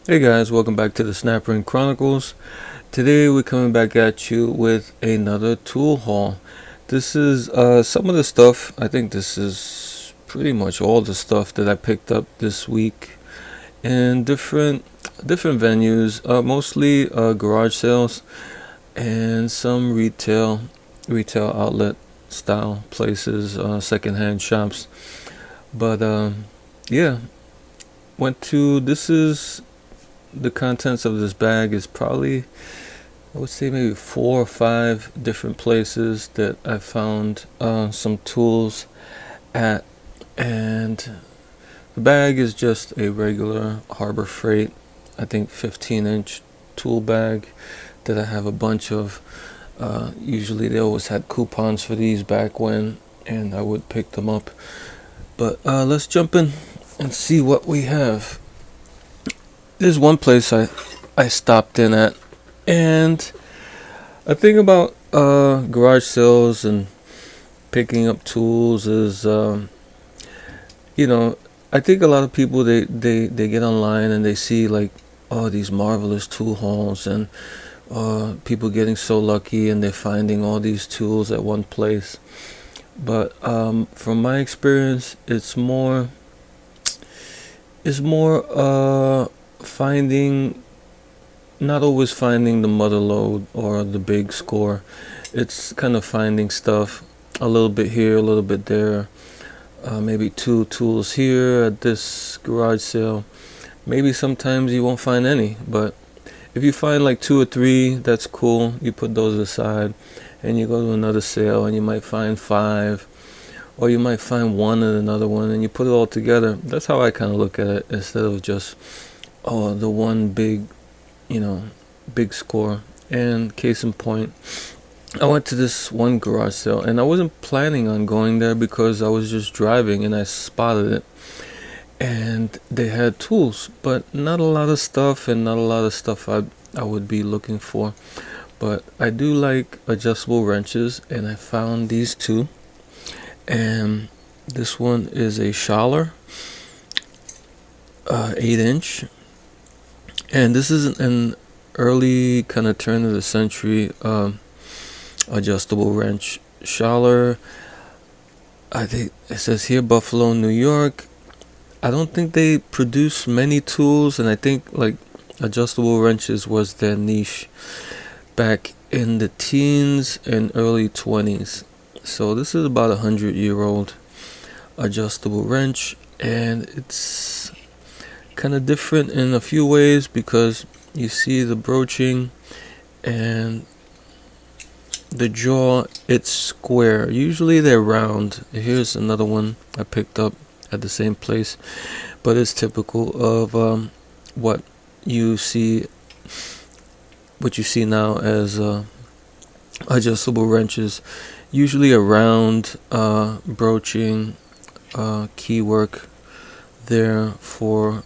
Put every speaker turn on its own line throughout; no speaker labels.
Hey guys, welcome back to the Snapper Chronicles. Today we're coming back at you with another tool haul. This is some of the stuff. I think this is pretty much all the stuff that I picked up this week in different venues, mostly garage sales and some retail outlet style places, secondhand shops. But yeah, went to this is the contents of this bag is probably, I would say, maybe 4 or 5 different places that I found some tools at. And the bag is just a regular Harbor Freight, I think 15-inch tool bag that I have a bunch of. Usually they always had coupons for these back when, and I would pick them up. But let's jump in and see what we have. There's one place I stopped in at, and a thing about garage sales and picking up tools is, I think a lot of people they get online and they see like, oh, these marvelous tool hauls and people getting so lucky and they're finding all these tools at one place. But from my experience, it's more finding, not always finding the mother lode or the big score. It's kind of finding stuff a little bit here, a little bit there. Maybe 2 tools here at this garage sale. Maybe sometimes you won't find any, but if you find like 2 or 3, that's cool. You put those aside and you go to another sale and you might find 5, or you might find 1 and another one, and you put it all together. That's how I kind of look at it, instead of just, oh, the one big score. And case in point, I went to this one garage sale and I wasn't planning on going there because I was just driving and I spotted it, and they had tools, but not a lot of stuff, and not a lot of stuff I would be looking for. But I do like adjustable wrenches, and I found these 2. And this one is a Schaller 8-inch, and this is an early kind of turn of the century adjustable wrench. Schaller, I think it says here Buffalo, New York. I don't think they produce many tools, and I think like adjustable wrenches was their niche back in the teens and early 20s. So this is about 100-year-old adjustable wrench, and it's kind of different in a few ways because you see the broaching and the jaw, it's square. Usually they're round. Here's another one I picked up at the same place, but it's typical of what you see now as adjustable wrenches. Usually a round broaching, key work there for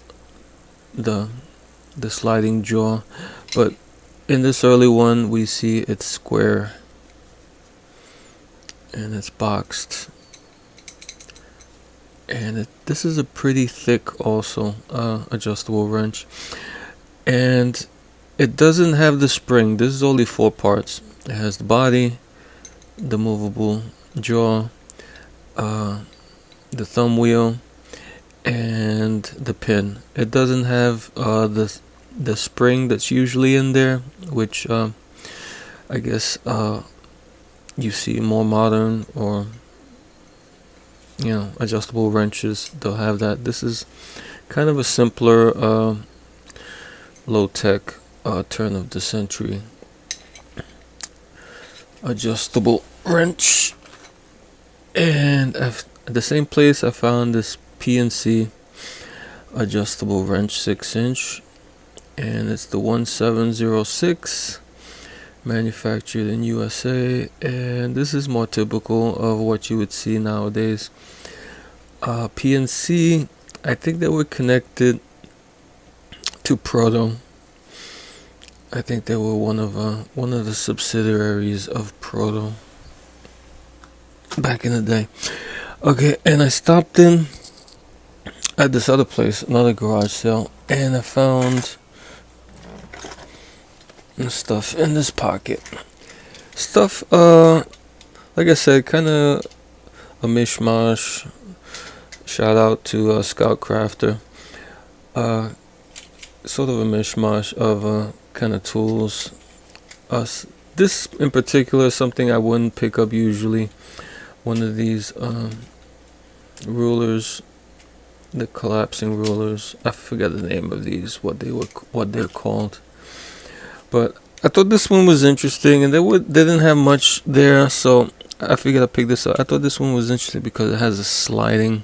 the sliding jaw, but in this early one we see it's square and it's boxed, and this is a pretty thick also adjustable wrench, and it doesn't have the spring. This is only 4 parts. It has the body, the movable jaw, the thumb wheel, and the pin. It doesn't have the spring that's usually in there, which I guess you see more modern or adjustable wrenches, they'll have that. This is kind of a simpler low tech turn of the century adjustable wrench. And at the same place I found this PNC adjustable wrench 6-inch, and it's the 1706, manufactured in USA, and this is more typical of what you would see nowadays. PNC, I think they were connected to Proto. I think they were one of the subsidiaries of Proto back in the day. Okay, and I stopped in at this other place, another garage sale, and I found and stuff in this pocket. Stuff, like I said, kind of a mishmash. Shout out to Scout Crafter. Sort of a mishmash of kind of tools. This in particular is something I wouldn't pick up usually. One of these rulers, the collapsing rulers. I forget the name of these, what they're called. But I thought this one was interesting, and they didn't have much there, so I figured I'd pick this up. I thought this one was interesting because it has a sliding,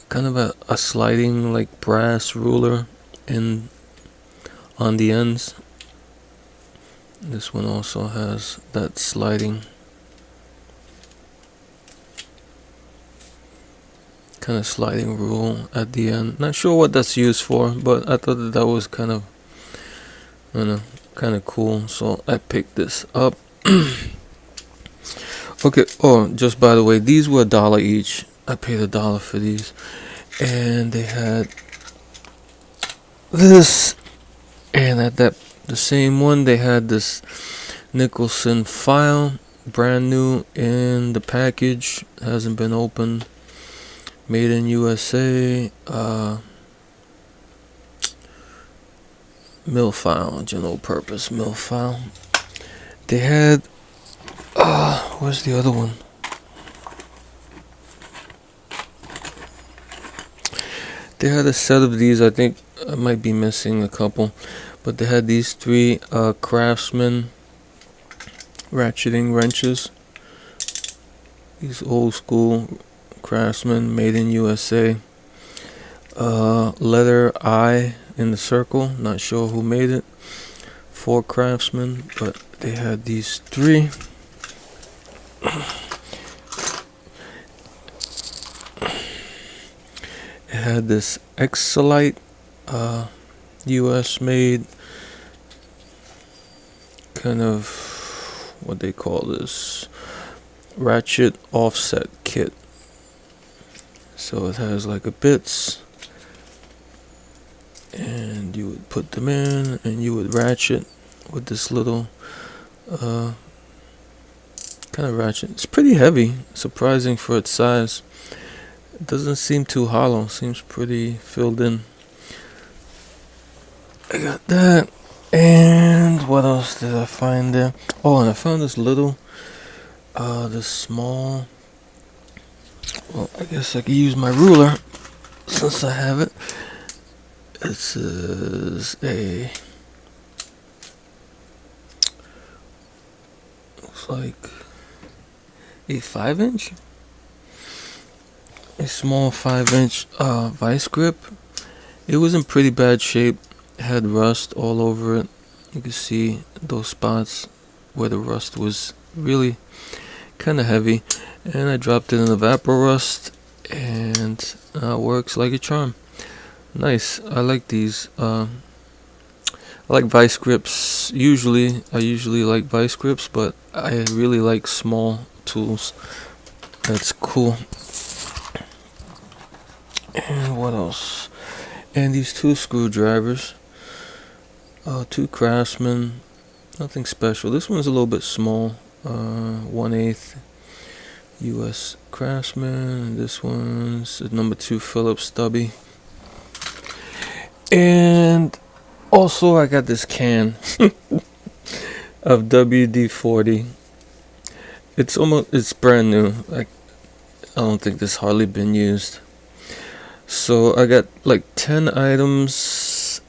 kind of a sliding like brass ruler on the ends. This one also has that sliding kind of sliding rule at the end. Not sure what that's used for, but I thought that was kind of, I don't know, kind of cool, so I picked this up. Okay, oh, just by the way, these were $1 each. I paid $1 for these, and they had this, and at the same one they had this Nicholson File, brand new in the package, hasn't been opened, made in USA, mill file, general purpose mill file. They had, where's the other one? They had a set of these. I think I might be missing a couple, but they had these 3 Craftsman ratcheting wrenches. These old school Craftsman, made in USA. Letter I in the circle. Not sure who made it. 4 Craftsman, but they had these 3. It had this Exolite, US made, kind of, what they call this, Ratchet offset kit. So it has like a bits, and you would put them in and you would ratchet with this little kind of ratchet. It's pretty heavy, surprising for its size. It doesn't seem too hollow, seems pretty filled in. I got that. And what else did I find there? Oh, and I found this little, this small, well, I guess I could use my ruler since I have it. This is looks like a 5-inch? A small 5-inch vice grip. It was in pretty bad shape. It had rust all over it. You can see those spots where the rust was really kind of heavy. And I dropped it in the vapor rust, and works like a charm. Nice. I like these. I like vice grips. I usually like vice grips, but I really like small tools. That's cool. And what else? And these 2 screwdrivers. 2 Craftsman. Nothing special. This one's a little bit small. 1/8 US Craftsman. This one's a number 2 Phillips stubby. And also I got this can of WD-40. It's brand new. I don't think this hardly been used. So I got like 10 items,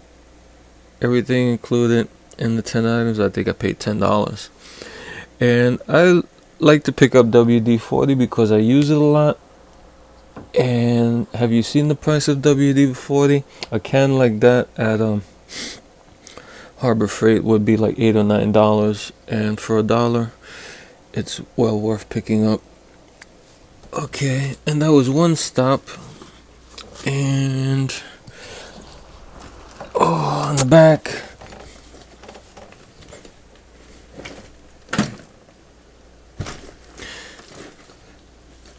everything included. In the 10 items, I think I paid $10. And I like to pick up WD-40 because I use it a lot. And have you seen the price of WD-40? A can like that at Harbor Freight would be like $8 or $9, and for $1, it's well worth picking up. Okay, and that was one stop. And on the back,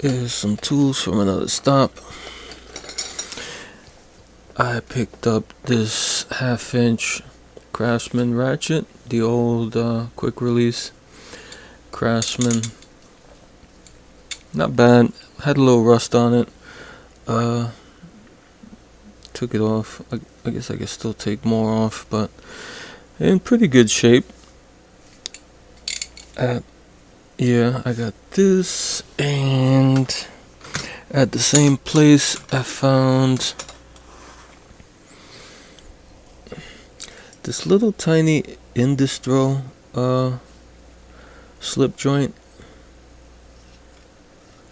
is some tools from another stop. I picked up this 1/2-inch Craftsman Ratchet, the old quick release Craftsman. Not bad. Had a little rust on it. Took it off. I guess I could still take more off, but in pretty good shape. Yeah, I got this, and at the same place I found this little tiny Industro slip joint.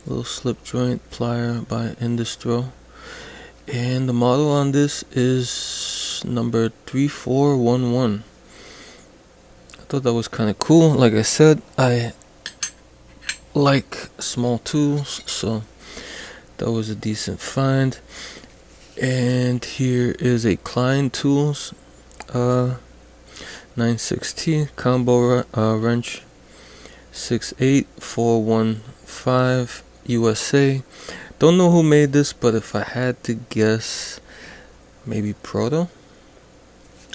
Little slip joint plier by Industro. And the model on this is number 3411. I thought that was kind of cool. Like I said, I like small tools, so that was a decent find. And here is a Klein Tools 96T combo wrench, 68415 USA. Don't know who made this, but if I had to guess, maybe Proto?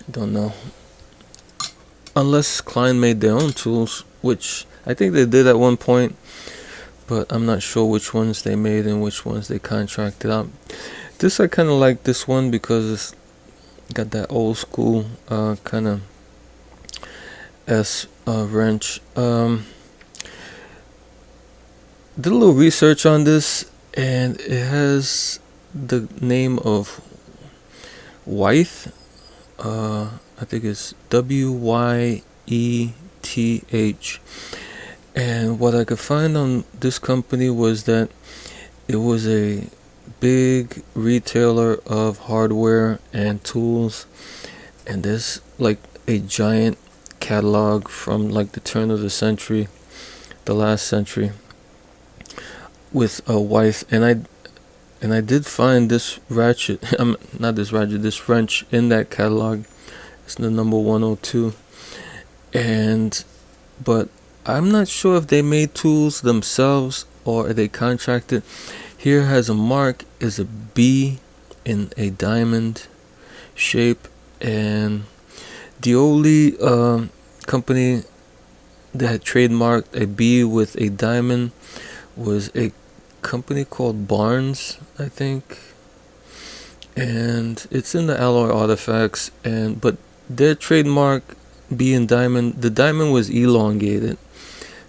Don't know. Unless Klein made their own tools, which I think they did at one point, but I'm not sure which ones they made and which ones they contracted out. This, I kind of like this one because it's got that old school kind of S wrench. Did a little research on this, and it has the name of Wyeth. I think it's Wyeth. And what I could find on this company was that it was a big retailer of hardware and tools, and there's like a giant catalog from like the turn of the century, the last century, with a Wyeth. And I did find this ratchet, not this ratchet, this wrench in that catalog. It's the number 102. But I'm not sure if they made tools themselves or they contracted. Here has a mark, is a B in a diamond shape, and the only company that had trademarked a B with a diamond was a company called Barnes, I think, and it's in the Alloy Artifacts. But their trademark B and diamond, the diamond was elongated,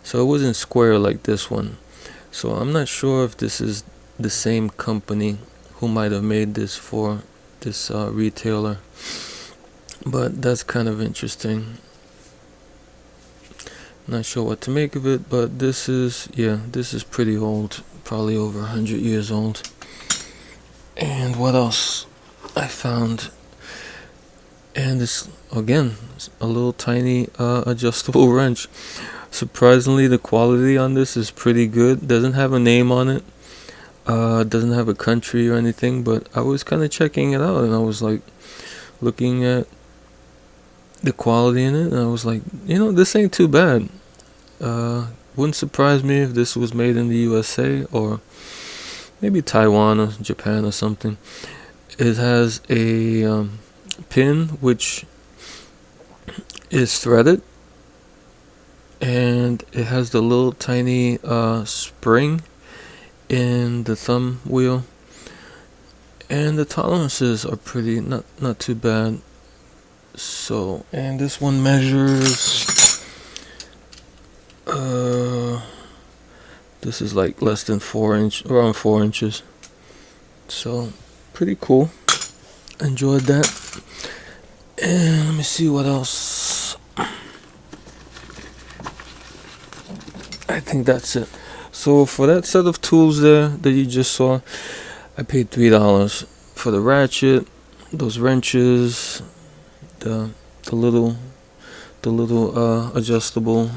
so it wasn't square like this one. So I'm not sure if this is the same company who might have made this for this retailer, but that's kind of interesting. Not sure what to make of it, but this is pretty old, probably over 100 years old. And what else I found? And this, again, a little tiny adjustable wrench. Surprisingly, the quality on this is pretty good. Doesn't have a name on it, doesn't have a country or anything, but I was kind of checking it out, and I was like looking at the quality in it, and I was like, this ain't too bad. Wouldn't surprise me if this was made in the USA or maybe Taiwan or Japan or something. It has a pin which is threaded, and it has the little tiny spring in the thumb wheel, and the tolerances are pretty not too bad. So, and this one measures this is like less than 4 inch, around 4 inches. So pretty cool. Enjoyed that. And let me see what else. I think that's it. So for that set of tools there that you just saw, I paid $3 for the ratchet, those wrenches, the little adjustable.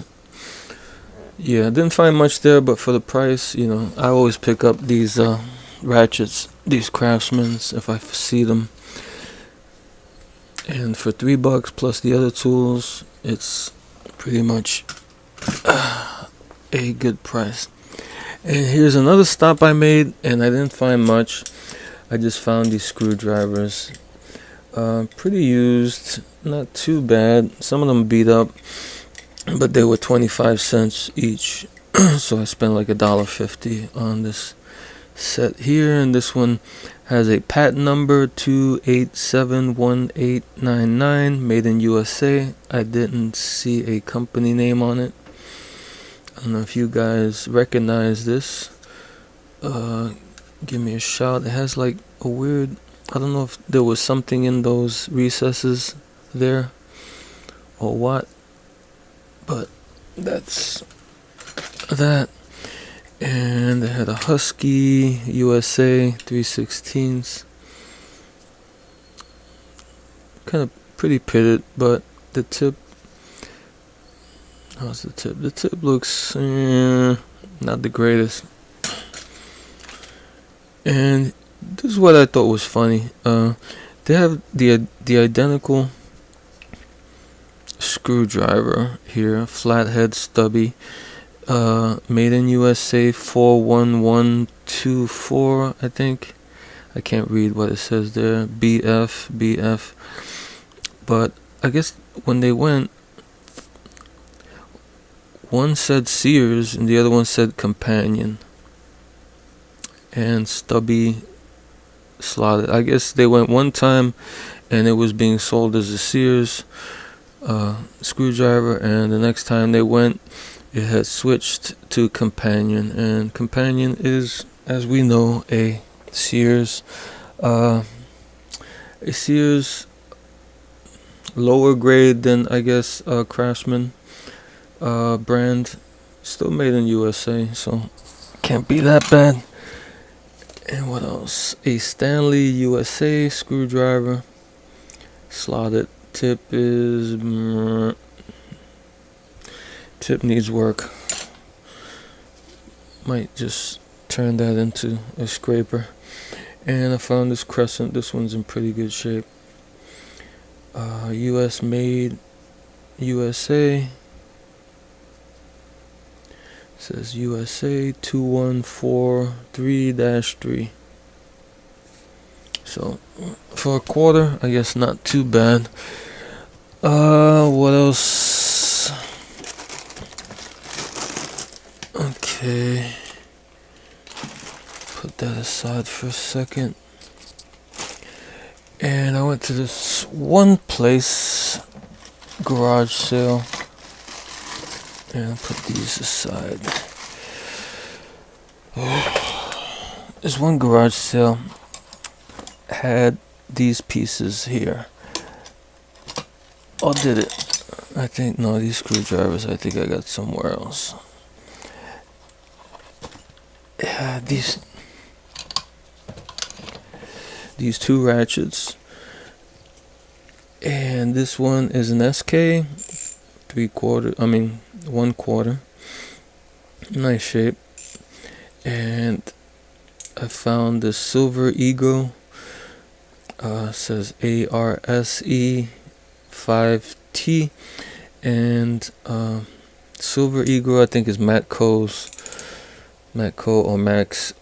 Yeah, I didn't find much there, but for the price, I always pick up these ratchets, these Craftsmans, if I see them. And for $3 plus the other tools, it's pretty much a good price. And here's another stop I made, and I didn't find much. I just found these screwdrivers. Pretty used, not too bad. Some of them beat up, but they were 25 cents each. So I spent like $1.50 on this set here, and this one has a patent number 2871899, made in USA. I didn't see a company name on it. I don't know if you guys recognize this. Give me a shout. It has like a weird, I don't know if there was something in those recesses there or what, but that's that. And they had a Husky USA 3/16. Kind of pretty pitted, but the tip, how's the tip? The tip looks not the greatest. And this is what I thought was funny. They have the identical screwdriver here, flathead stubby, made in USA 41124, I think. I can't read what it says there. BF. But I guess when they went, one said Sears and the other one said Companion. And stubby slotted. I guess they went one time and it was being sold as a Sears screwdriver, and the next time they went, it had switched to Companion, and Companion is, as we know, a Sears lower grade than, I guess, Craftsman brand. Still made in USA, so can't be that bad. And what else? A Stanley USA screwdriver, slotted. Tip needs work. Might just turn that into a scraper. And I found this crescent. This one's in pretty good shape. US made, USA. It says USA 2143-3. So for a quarter, I guess not too bad. What else? Okay, put that aside for a second. And I went to this one place, garage sale, and I'll put these aside. This one garage sale had these pieces here. Oh, did it? I think, no, these screwdrivers I think I got somewhere else. Yeah, these two ratchets, and this one is an SK 1/4, nice shape. And I found this Silver Eagle, says ARSE 5T, and Silver Eagle I think is Matco or Max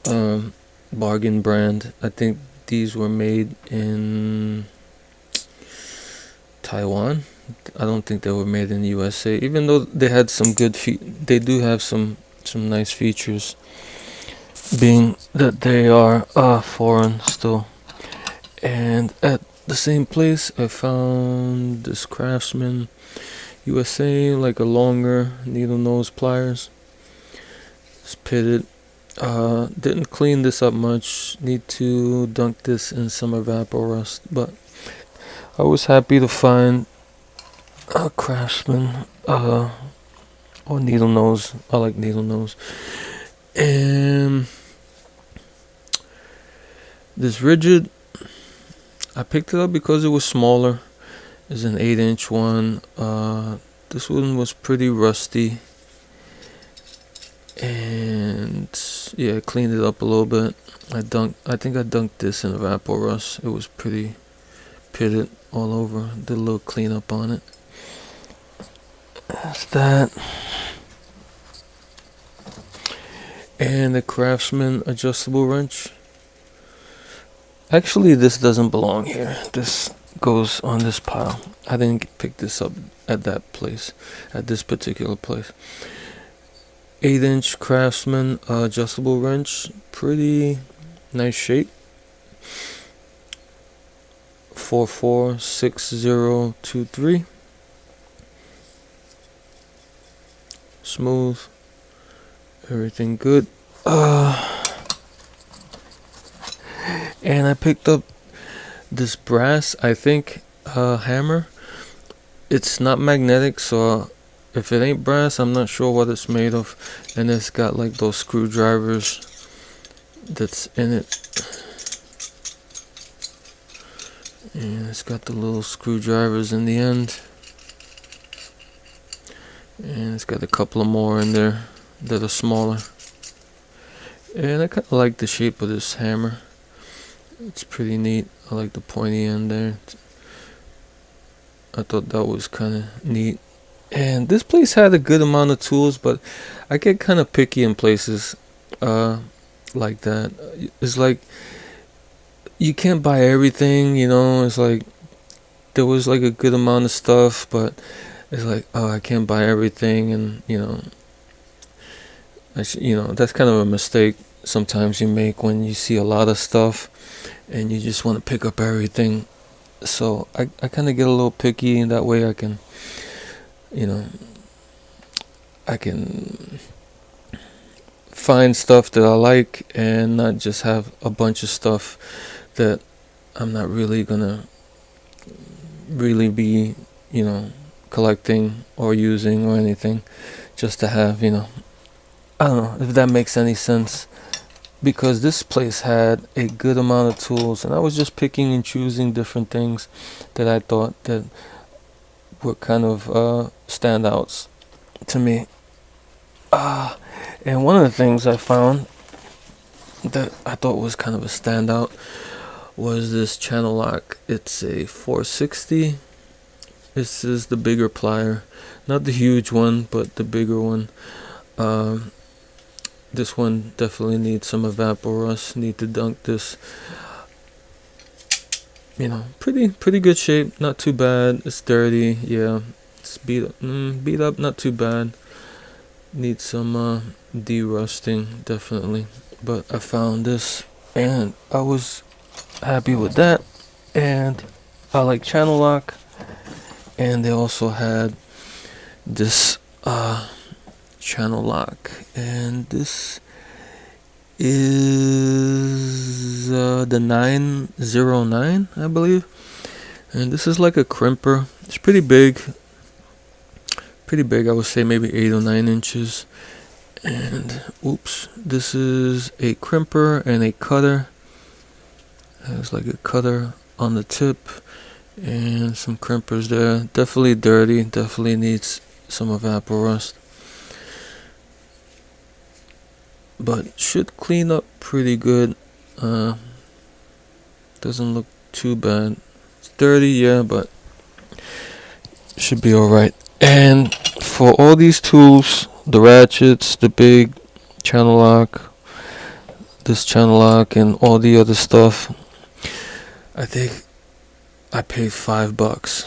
bargain brand. I think these were made in Taiwan. I don't think they were made in the USA, even though they had some good they do have some nice features, being that they are foreign still. And at the same place I found this Craftsman USA, like a longer needle nose pliers. It's pitted. Didn't clean this up much. Need to dunk this in some evapor rust, but I was happy to find a Craftsman or needle nose. I like needle nose. And this rigid, I picked it up because it was smaller. It's an 8-inch one. This one was pretty rusty, and yeah, I cleaned it up a little bit. I think I dunked this in evapor rust. It was pretty pitted all over. Did a little cleanup on it. That's that. And the Craftsman adjustable wrench. Actually, this doesn't belong here. This goes on this pile. I didn't pick this up at that place, at this particular place. 8-inch Craftsman adjustable wrench, pretty nice shape. 446023. Smooth, everything good. And I picked up this brass, I think, hammer. It's not magnetic, so if it ain't brass, I'm not sure what it's made of. And it's got like those screwdrivers that's in it. And it's got the little screwdrivers in the end. And it's got a couple of more in there that are smaller. And I kind of like the shape of this hammer. It's pretty neat. I like the pointy end there. I thought that was kind of neat. And this place had a good amount of tools, but I get kind of picky in places like that. It's like you can't buy everything, you know. It's like there was like a good amount of stuff, but it's like, oh, I can't buy everything, and you know, that's kind of a mistake sometimes you make when you see a lot of stuff and you just want to pick up everything. So I kind of get a little picky, and that way I can, I can find stuff that I like and not just have a bunch of stuff that I'm not really gonna be, collecting or using or anything, just to have, I don't know if that makes any sense. Because this place had a good amount of tools, and I was just picking and choosing different things that I thought that were kind of standouts to me. And one of the things I found that I thought was kind of a standout was this channel lock. It's a 460. This is the bigger plier, not the huge one, but the bigger one. This one definitely needs some evaporust. Need to dunk this. Pretty good shape. Not too bad. It's dirty. Yeah, it's beat up. Not too bad. Needs some de-rusting, definitely. But I found this, and I was happy with that. And I like channel lock. And they also had this channel lock, and this is the 909, I believe. And this is like a crimper. It's pretty big. I would say maybe 8 or 9 inches. And this is a crimper and a cutter. There's like a cutter on the tip and some crimpers there. Definitely dirty. Definitely needs some evaporust. But should clean up pretty good. Doesn't look too bad. It's dirty, yeah, but should be alright. And for all these tools, the ratchets, the big channel lock, this channel lock, and all the other stuff, I think I paid $5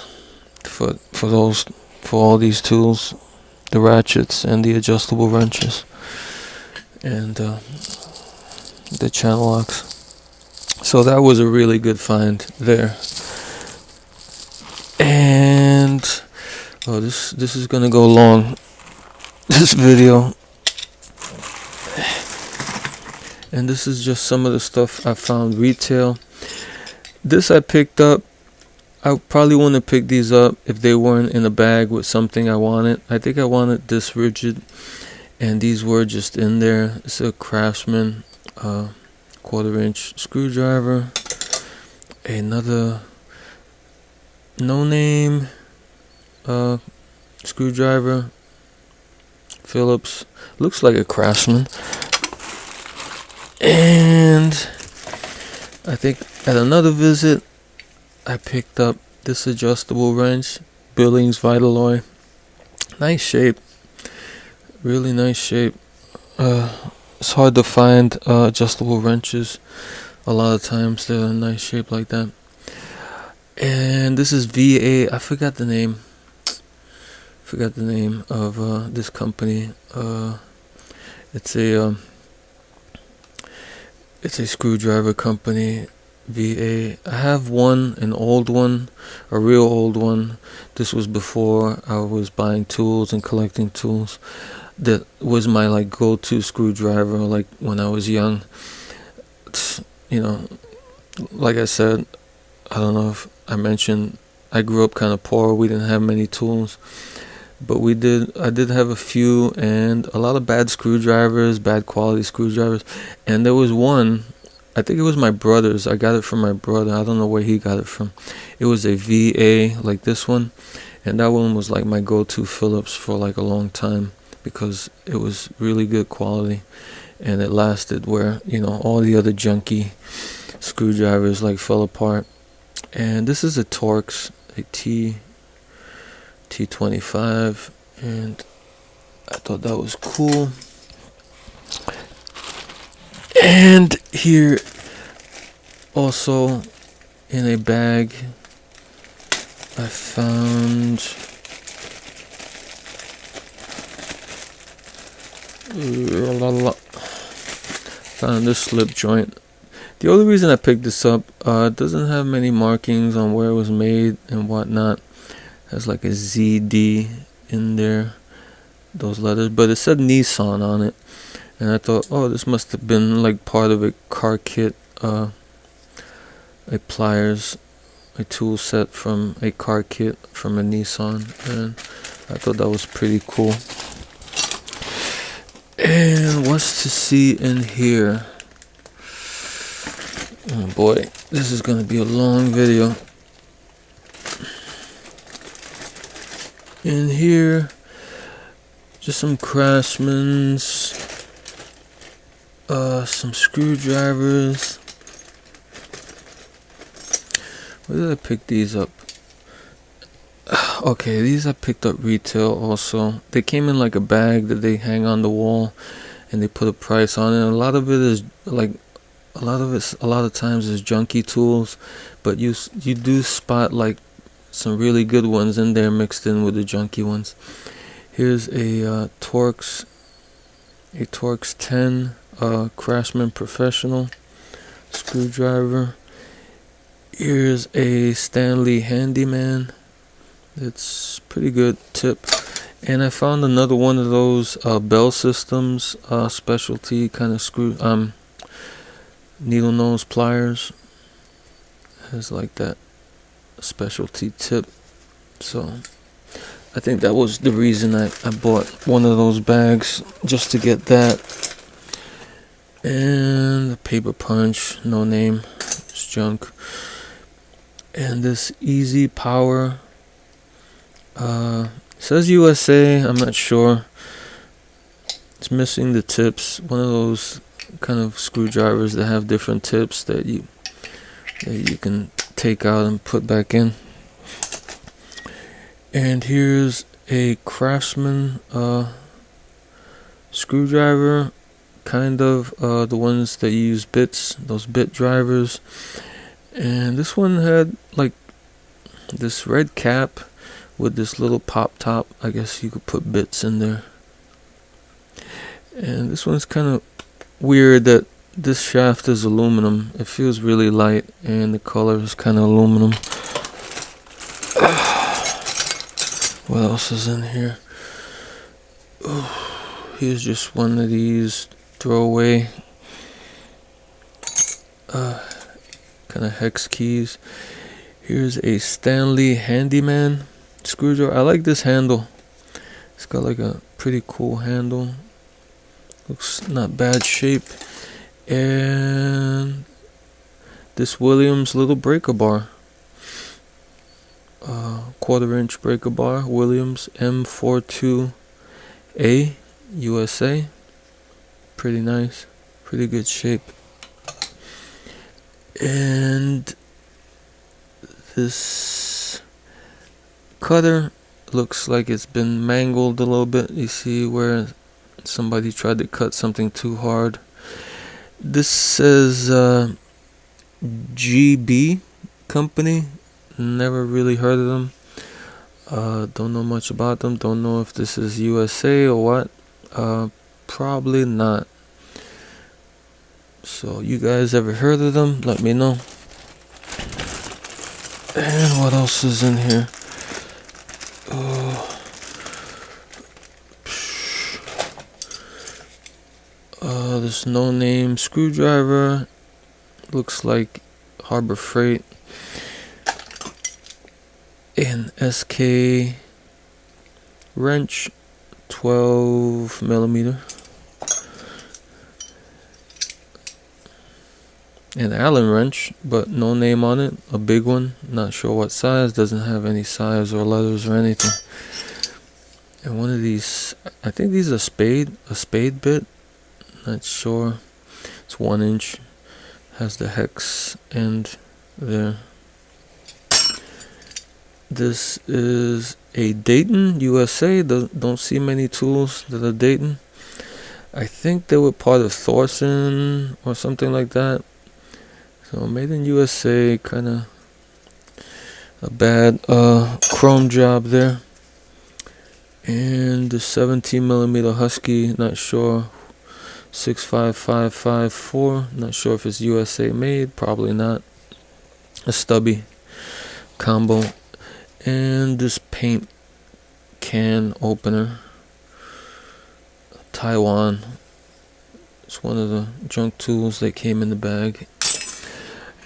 for all these tools, the ratchets and the adjustable wrenches. And the channel locks. So that was a really good find there. And this is gonna go long, this video. And this is just some of the stuff I found retail. This I picked up. I probably wouldn't pick these up if they weren't in a bag with something I wanted. I think I wanted this rigid, and these were just in there. It's a Craftsman 1/4-inch screwdriver, another no-name screwdriver, Phillips, looks like a Craftsman. And I think at another visit I picked up this adjustable wrench, Billings Vitaloy. Nice shape. Really nice shape. It's hard to find adjustable wrenches a lot of times that are in nice shape like that. And this is VA. I forgot the name. Of this company. It's a screwdriver company. VA. I have an old one, a real old one. This was before I was buying tools and collecting tools. That was my like go-to screwdriver, like when I was young. You know, like I said, I don't know if I mentioned, I grew up kind of poor. We didn't have many tools, but I did have a few, and a lot of bad quality screwdrivers. And there was one, I think it was my brother's. I got it from my brother. I don't know where he got it from. It was a VA like this one, and that one was like my go-to Phillips for like a long time because it was really good quality, and it lasted where, all the other junky screwdrivers like fell apart. And this is a Torx, a T25, and I thought that was cool. And here also in a bag I found this slip joint. The only reason I picked this up, it doesn't have many markings on where it was made and whatnot. It has like a ZD in there, those letters, but it said Nissan on it. And I thought, this must have been like part of a car kit, a pliers, a tool set from a car kit from a Nissan. And I thought that was pretty cool. And what's to see in here? Oh boy, this is going to be a long video. In here, just some Craftsman's, some screwdrivers. Where did I pick these up? Okay, these I picked up retail also. They came in like a bag that they hang on the wall, and they put a price on it. And a lot of times is junky tools, but you do spot like some really good ones in there mixed in with the junky ones. Here's a Torx 10 Craftsman Professional screwdriver. Here's a Stanley Handyman. It's pretty good tip. And I found another one of those Bell Systems specialty kind of needle nose pliers. Has like that specialty tip. So I think that was the reason I bought one of those bags, just to get that. And the paper punch, no name, it's junk. And this Easy Power, says USA, I'm not sure. It's missing the tips. One of those kind of screwdrivers that have different tips that you can take out and put back in. And here's a Craftsman screwdriver, kind of the ones that use bits, those bit drivers. And this one had like this red cap with this little pop top. I guess you could put bits in there. And this one's kind of weird that this shaft is aluminum. It feels really light, and the color is kind of aluminum. What else is in here? Here's just one of these throwaway kind of hex keys. Here's a Stanley Handyman screwdriver. I like this handle. It's got like a pretty cool handle. Looks not bad shape. And this Williams little breaker bar. 1/4" breaker bar. Williams M42A USA. Pretty nice. Pretty good shape. And this cutter looks like it's been mangled a little bit. You see where somebody tried to cut something too hard. This says GB company, Never really heard of them. Don't know much about them. Don't know if this is USA or what. Probably not. So you guys ever heard of them? Let me know. And what else is in here? This no-name screwdriver. Looks like Harbor Freight. An SK wrench, 12 millimeter. An Allen wrench, but no name on it. A big one. Not sure what size. Doesn't have any size or letters or anything. And one of these, I think these are a spade bit. Not sure. It's 1 inch. Has the hex end there. This is a Dayton, USA. Don't see many tools that are Dayton. I think they were part of Thorson or something like that. So made in USA, kind of a bad chrome job there. And the 17 millimeter Husky, not sure. 65554, not sure if it's USA made, probably not. A stubby combo. And this paint can opener, Taiwan. It's one of the junk tools that came in the bag.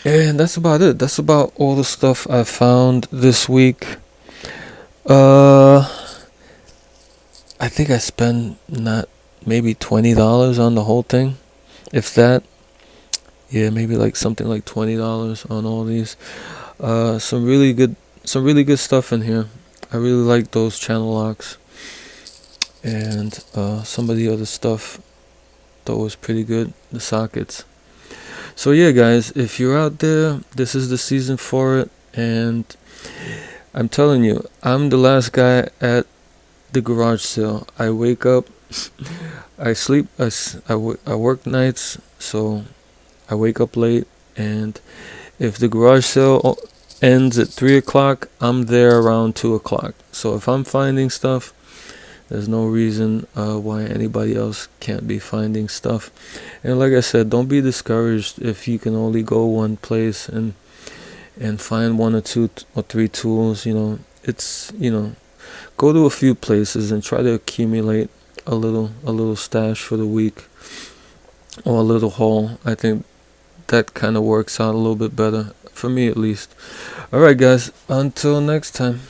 And that's about it. That's about all the stuff I found this week. I think I spent maybe $20 on the whole thing, if that. Yeah, maybe like something like $20 on all these. Some really good stuff in here. I really like those channel locks, and some of the other stuff thought was pretty good. The sockets. So yeah, guys, if you're out there, this is the season for it, and I'm telling you, I'm the last guy at the garage sale. I wake up, I sleep, I work nights, so I wake up late, and if the garage sale ends at 3 o'clock, I'm there around 2 o'clock. So if I'm finding stuff, there's no reason why anybody else can't be finding stuff. And like I said, don't be discouraged if you can only go one place and find 1 or 2 or 3 tools. It's go to a few places and try to accumulate a little stash for the week, or a little haul. I think that kind of works out a little bit better for me, at least. All right, guys, until next time.